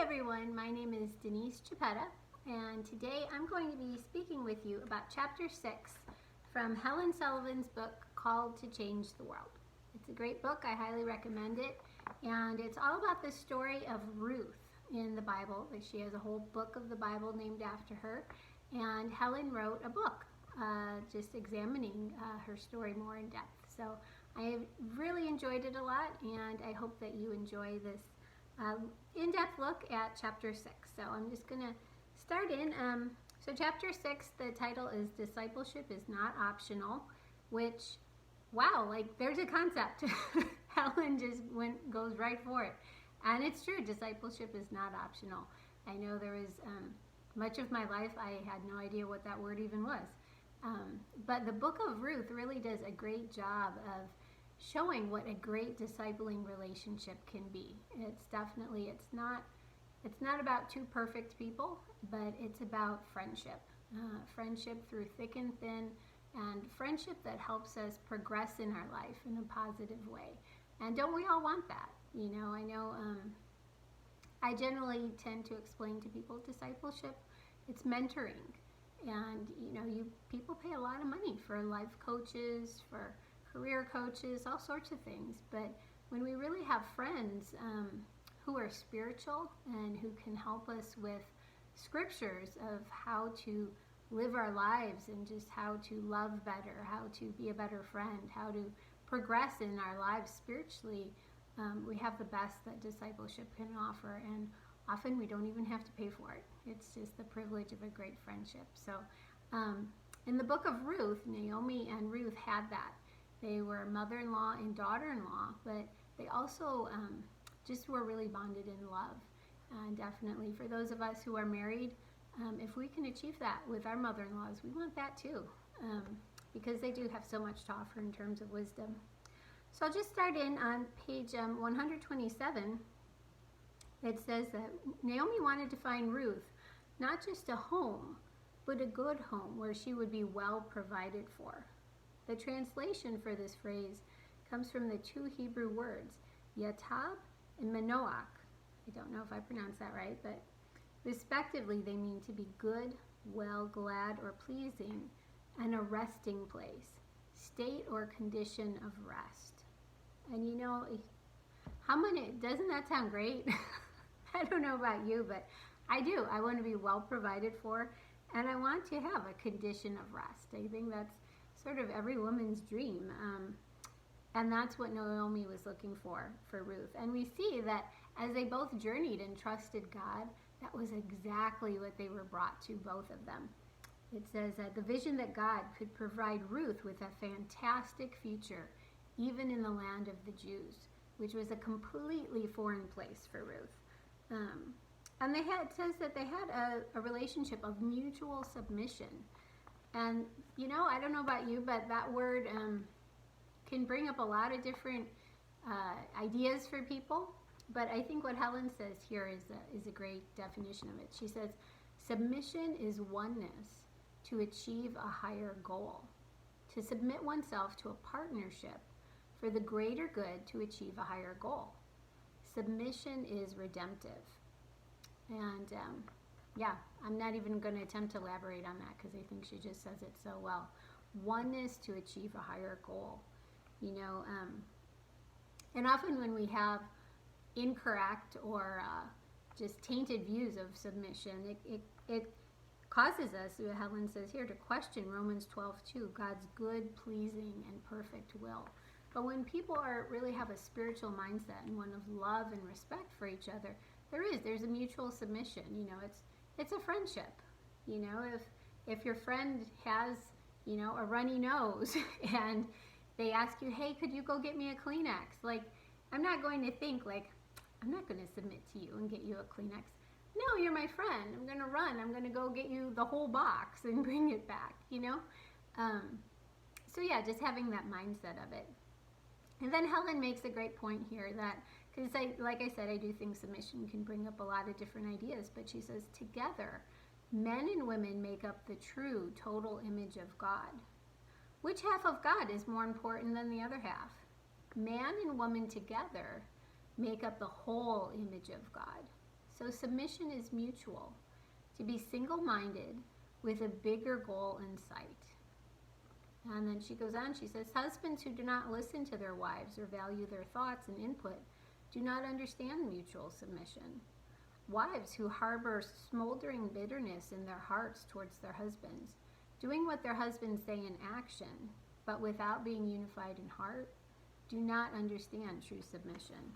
everyone, my name is Denise Chiapetta, and today I'm going to be speaking with you about chapter 6 from Helen Sullivan's book called To Change the World. It's a great book, I highly recommend it, and it's all about the story of Ruth in the Bible. She has a whole book of the Bible named after her, and Helen wrote a book just examining her story more in depth. So I have really enjoyed it a lot, and I hope that you enjoy this in-depth look at chapter 6. So I'm just going to start in. So chapter 6, the title is Discipleship is Not Optional, which, wow, like there's a concept. Helen just goes right for it. And it's true, discipleship is not optional. I know there was much of my life I had no idea what that word even was. But the book of Ruth really does a great job of showing what a great discipling relationship can be. It's not about two perfect people, but it's about friendship. Friendship through thick and thin, and friendship that helps us progress in our life in a positive way. And don't we all want that? You know, I know I generally tend to explain to people discipleship, it's mentoring. And you know, people pay a lot of money for life coaches, for career coaches, all sorts of things. But when we really have friends who are spiritual and who can help us with scriptures of how to live our lives and just how to love better, how to be a better friend, how to progress in our lives spiritually, we have the best that discipleship can offer. And often we don't even have to pay for it. It's just the privilege of a great friendship. So in the book of Ruth, Naomi and Ruth had that. They were mother-in-law and daughter-in-law, but they also just were really bonded in love. And definitely for those of us who are married, if we can achieve that with our mother-in-laws, we want that too, because they do have so much to offer in terms of wisdom. So I'll just start in on page 127. It says that Naomi wanted to find Ruth, not just a home, but a good home where she would be well provided for. The translation for this phrase comes from the two Hebrew words, yatab and manoach. I don't know if I pronounced that right, but respectively they mean to be good, well, glad, or pleasing, and a resting place, state or condition of rest. And you know, doesn't that sound great? I don't know about you, but I do. I want to be well provided for, and I want to have a condition of rest. I think that's sort of every woman's dream. And that's what Naomi was looking for Ruth. And we see that as they both journeyed and trusted God, that was exactly what they were brought to, both of them. It says that the vision that God could provide Ruth with a fantastic future, even in the land of the Jews, which was a completely foreign place for Ruth. And it says that they had a relationship of mutual submission. And, you know, I don't know about you, but that word can bring up a lot of different ideas for people. But I think what Helen says here is a great definition of it. She says, submission is oneness to achieve a higher goal. To submit oneself to a partnership for the greater good to achieve a higher goal. Submission is redemptive. And yeah, I'm not even going to attempt to elaborate on that because I think she just says it so well. Oneness to achieve a higher goal. You know, and often when we have incorrect or just tainted views of submission, it causes us, Helen says here, to question Romans 12:2, God's good, pleasing, and perfect will. But when people really have a spiritual mindset and one of love and respect for each other, there's a mutual submission. You know, it's a friendship. You know, if your friend has, you know, a runny nose and they ask you, hey, could you go get me a Kleenex? Like, I'm not going to think like, I'm not going to submit to you and get you a Kleenex. No, you're my friend. I'm going to run. I'm going to go get you the whole box and bring it back, you know? So yeah, just having that mindset of it. And then Helen makes a great point here that, because like I said, I do think submission can bring up a lot of different ideas, but she says, together, men and women make up the true total image of God. Which half of God is more important than the other half? Man and woman together make up the whole image of God. So submission is mutual, to be single-minded with a bigger goal in sight. And then she goes on, she says, husbands who do not listen to their wives or value their thoughts and input do not understand mutual submission. Wives who harbor smoldering bitterness in their hearts towards their husbands, doing what their husbands say in action, but without being unified in heart, do not understand true submission.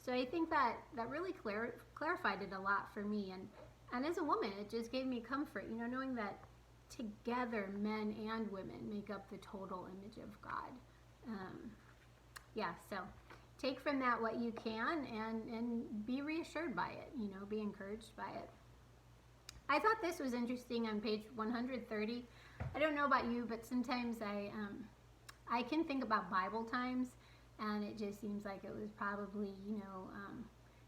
So I think that really clarified it a lot for me. And as a woman, it just gave me comfort, knowing that together men and women make up the total image of God. So take from that what you can and be reassured by it, be encouraged by it. I thought this was interesting on page 130. I don't know about you, but sometimes I can think about Bible times, and it just seems like it was probably,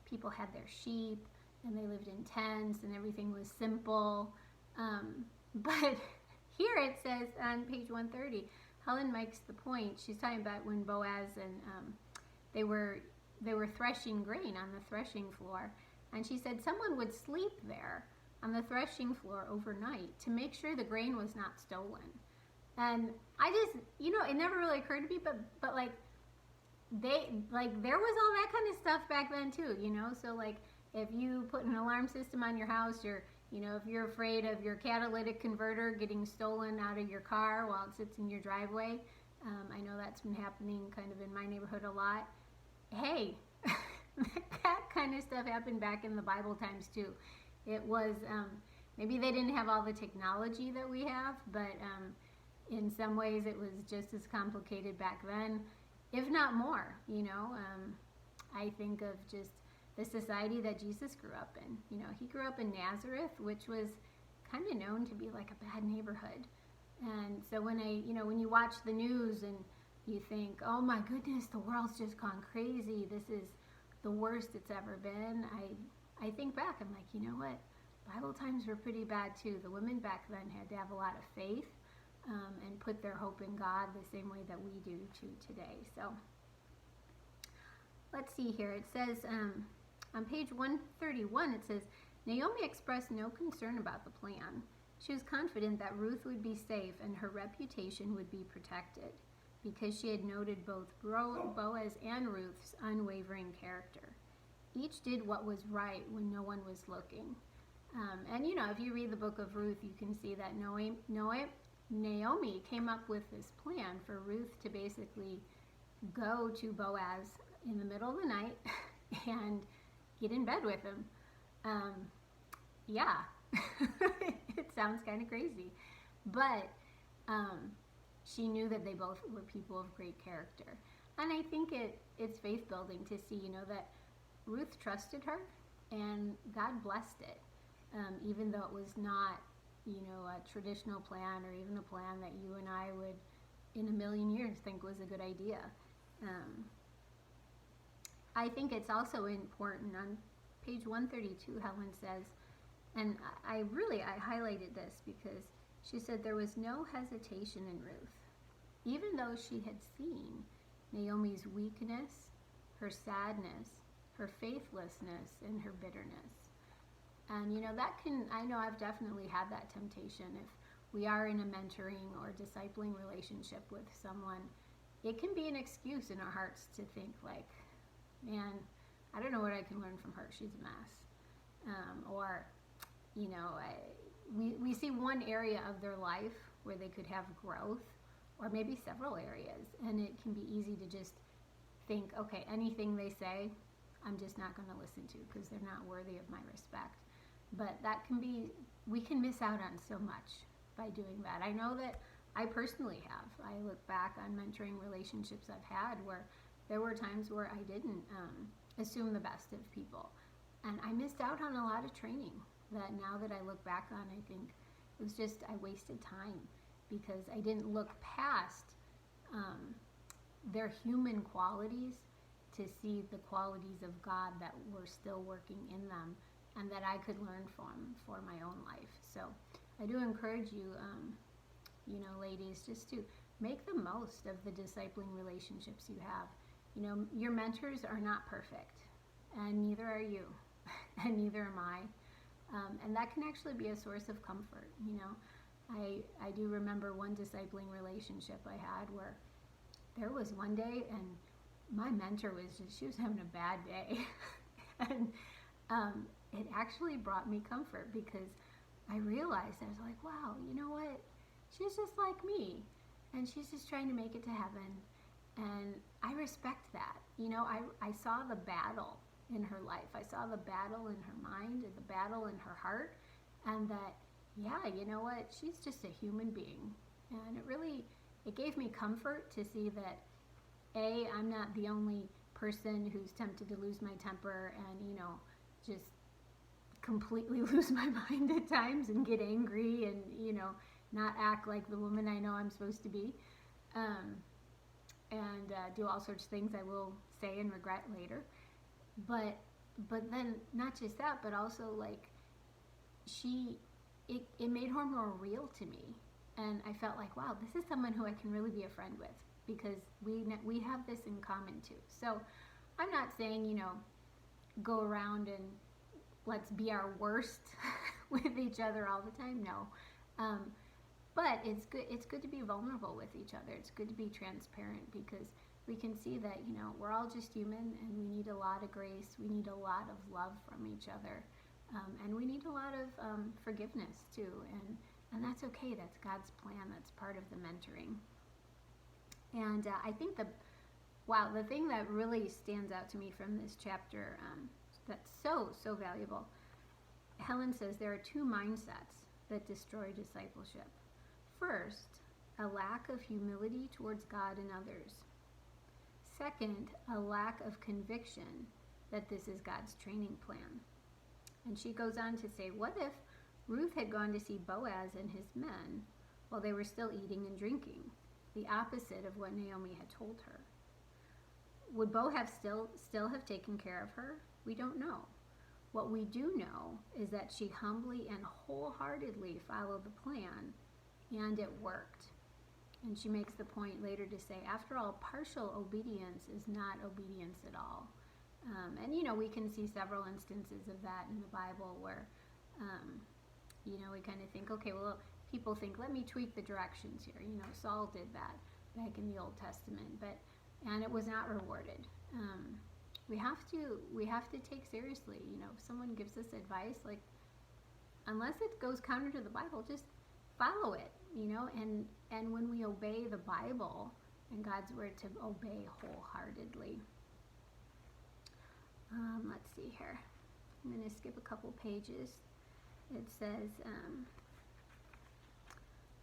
people had their sheep and they lived in tents and everything was simple. But here it says on page 130, Helen makes the point. She's talking about when Boaz and they were threshing grain on the threshing floor, and she said someone would sleep there on the threshing floor overnight to make sure the grain was not stolen. And I just, it never really occurred to me, but there was all that kind of stuff back then too, so like if you put an alarm system on your house, or if you're afraid of your catalytic converter getting stolen out of your car while it sits in your driveway, I know that's been happening kind of in my neighborhood a lot. Hey, that kind of stuff happened back in the Bible times too. It was, maybe they didn't have all the technology that we have, but in some ways it was just as complicated back then, if not more. I think of just the society that Jesus grew up in. He grew up in Nazareth, which was kind of known to be like a bad neighborhood. And so when you watch the news and you think, oh my goodness, the world's just gone crazy, this is the worst it's ever been, I think back, I'm like, you know what? Bible times were pretty bad too. The women back then had to have a lot of faith and put their hope in God the same way that we do today. So let's see here. It says on page 131, it says, Naomi expressed no concern about the plan. She was confident that Ruth would be safe and her reputation would be protected because she had noted both Boaz and Ruth's unwavering character. Each did what was right when no one was looking. And if you read the book of Ruth, you can see that Naomi came up with this plan for Ruth to basically go to Boaz in the middle of the night and get in bed with him. It sounds kind of crazy, but she knew that they both were people of great character. And I think it's faith building to see, that Ruth trusted her and God blessed it, even though it was not, a traditional plan or even a plan that you and I would in a million years think was a good idea. I think it's also important on page 132, Helen says, and I highlighted this because she said there was no hesitation in Ruth, even though she had seen Naomi's weakness, her sadness, her faithlessness, and her bitterness. And I know I've definitely had that temptation. If we are in a mentoring or discipling relationship with someone, it can be an excuse in our hearts to think like, man, I don't know what I can learn from her. She's a mess. We see one area of their life where they could have growth, or maybe several areas, and it can be easy to just think, okay, anything they say, I'm just not going to listen to because they're not worthy of my respect. But we can miss out on so much by doing that. I know that I personally have. I look back on mentoring relationships I've had where there were times where I didn't assume the best of people. And I missed out on a lot of training that now that I look back on, I think it was just I wasted time because I didn't look past their human qualities to see the qualities of God that were still working in them and that I could learn from for my own life. So I do encourage you, ladies, just to make the most of the discipling relationships you have. Your mentors are not perfect, and neither are you. and neither am I. And that can actually be a source of comfort. I do remember one discipling relationship I had where there was one day and my mentor she was having a bad day. And it actually brought me comfort because I realized, I was like, wow, you know what? She's just like me. And she's just trying to make it to heaven. And I respect that. I saw the battle in her life. I saw the battle in her mind and the battle in her heart. And that, yeah, you know what? She's just a human being. And it gave me comfort to see that, A, I'm not the only person who's tempted to lose my temper and, just completely lose my mind at times and get angry and, not act like the woman I know I'm supposed to be. And do all sorts of things I will say and regret later. But then not just that, but also like it made her more real to me. And I felt like, wow, this is someone who I can really be a friend with because we have this in common too. So I'm not saying, go around and let's be our worst with each other all the time. No. But it's good to be vulnerable with each other. It's good to be transparent because we can see that, we're all just human and we need a lot of grace. We need a lot of love from each other. And we need a lot of forgiveness too. And that's okay. That's God's plan. That's part of the mentoring. And I think the thing that really stands out to me from this chapter that's so valuable, Helen says there are two mindsets that destroy discipleship. First, a lack of humility towards God and others. Second, a lack of conviction that this is God's training plan. And she goes on to say, what if Ruth had gone to see Boaz and his men while they were still eating and drinking, the opposite of what Naomi had told her? Would Boaz still have taken care of her? We don't know. What we do know is that she humbly and wholeheartedly followed the plan, and it worked. And she makes the point later to say, after all, partial obedience is not obedience at all. And we can see several instances of that in the Bible where, we kind of think, okay, well, people think, let me tweak the directions here. Saul did that back in the Old Testament, and it was not rewarded. We have to take seriously, if someone gives us advice, like, unless it goes counter to the Bible, just follow it, and when we obey the Bible and God's word, to obey wholeheartedly. Let's see here. I'm going to skip a couple pages. It says,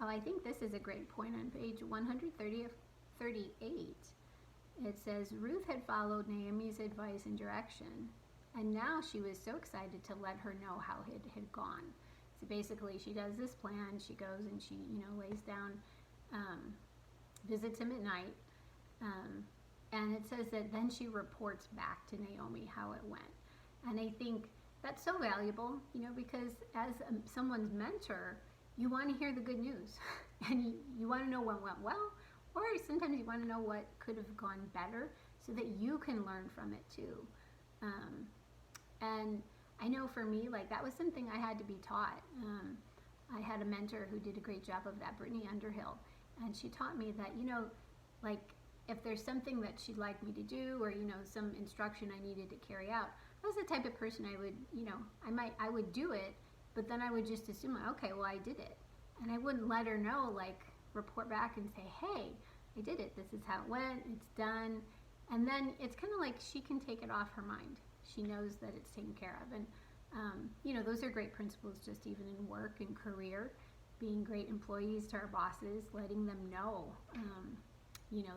I think this is a great point on page 138. It says, Ruth had followed Naomi's advice and direction, and now she was so excited to let her know how it had gone. So basically, she does this plan. She goes and she, lays down, visits him at night, and it says that then she reports back to Naomi how it went. And I think that's so valuable, because as someone's mentor, you want to hear the good news, and you want to know what went well, or sometimes you want to know what could have gone better so that you can learn from it too. And I know for me, like, that was something I had to be taught. I had a mentor who did a great job of that, Brittany Underhill, and she taught me that, like, if there's something that she'd like me to do, or, some instruction I needed to carry out, I was the type of person I would, I would do it, but then I would just assume, okay, well, I did it. And I wouldn't let her know, like, report back and say, hey, I did it. This is how it went. It's done. And then it's kind of like she can take it off her mind. She knows that it's taken care of. And, those are great principles just even in work and career, being great employees to our bosses, letting them know,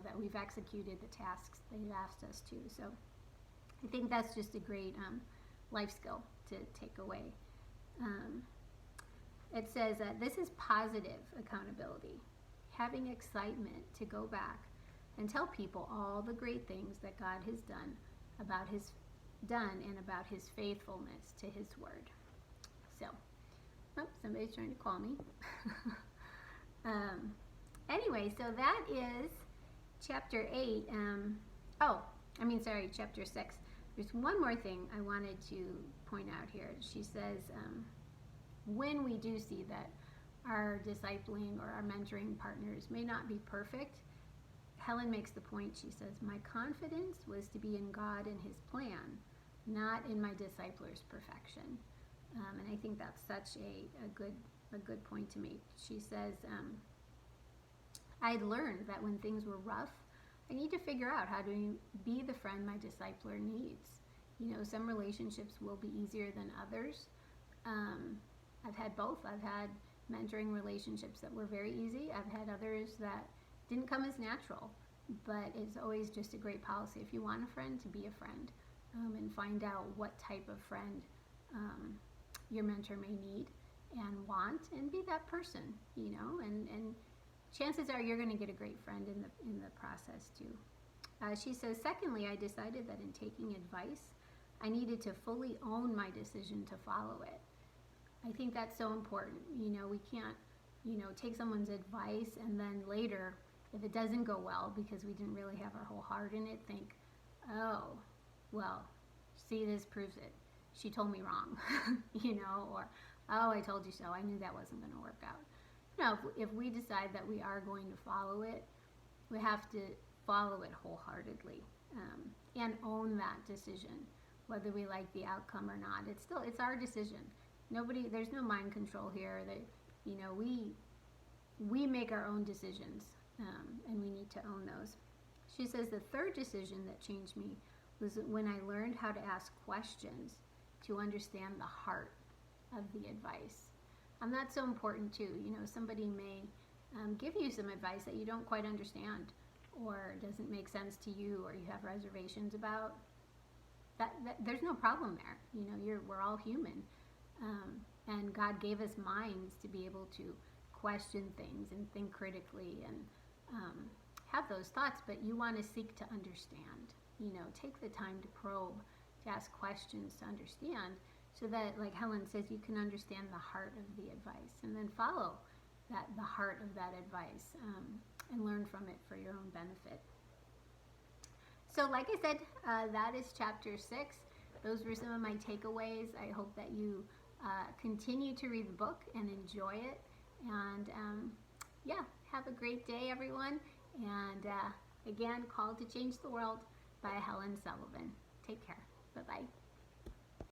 that we've executed the tasks they've asked us to. So I think that's just a great life skill to take away. It says that this is positive accountability, having excitement to go back and tell people all the great things that God has done and about his faithfulness to his word. So, somebody's trying to call me. Anyway, so that is chapter 8. Chapter 6. There's one more thing I wanted to point out here. She says, when we do see that our discipling or our mentoring partners may not be perfect, Helen makes the point. She says, my confidence was to be in God and his plan, not in my discipler's perfection. And I think that's such a good point to make. She says, I'd learned that when things were rough, I need to figure out how to be the friend my discipler needs. You know, some relationships will be easier than others. I've had both. I've had mentoring relationships that were very easy. I've had others that didn't come as natural, but it's always just a great policy. If you want a friend, to be a friend, and find out what type of friend your mentor may need and want, and be that person, you know, and chances are you're going to get a great friend in the process too. She says, secondly, I decided that in taking advice, I needed to fully own my decision to follow it. I think that's so important. You know, we can't, you know, take someone's advice and then later, if it doesn't go well because we didn't really have our whole heart in it, think, oh, well, see, this proves it. She told me wrong, you know, or, oh, I told you so. I knew that wasn't going to work out. No, if we decide that we are going to follow it, we have to follow it wholeheartedly, and own that decision, whether we like the outcome or not. It's our decision. There's no mind control here. That, you know, we make our own decisions, and we need to own those. She says the third decision that changed me was when I learned how to ask questions to understand the heart of the advice. That's so important too. You know, somebody may give you some advice that you don't quite understand, or doesn't make sense to you, or you have reservations about. That there's no problem there. You know, we're all human, and God gave us minds to be able to question things and think critically and have those thoughts. But you want to seek to understand. You know, take the time to probe, to ask questions, to understand, so that, like Helen says, you can understand the heart of the advice, and then follow the heart of that advice, and learn from it for your own benefit. So like I said, that is chapter 6. Those were some of my takeaways. I hope that you continue to read the book and enjoy it. And yeah, have a great day, everyone. And again, Called to Change the World by Helen Sullivan. Take care. Bye-bye.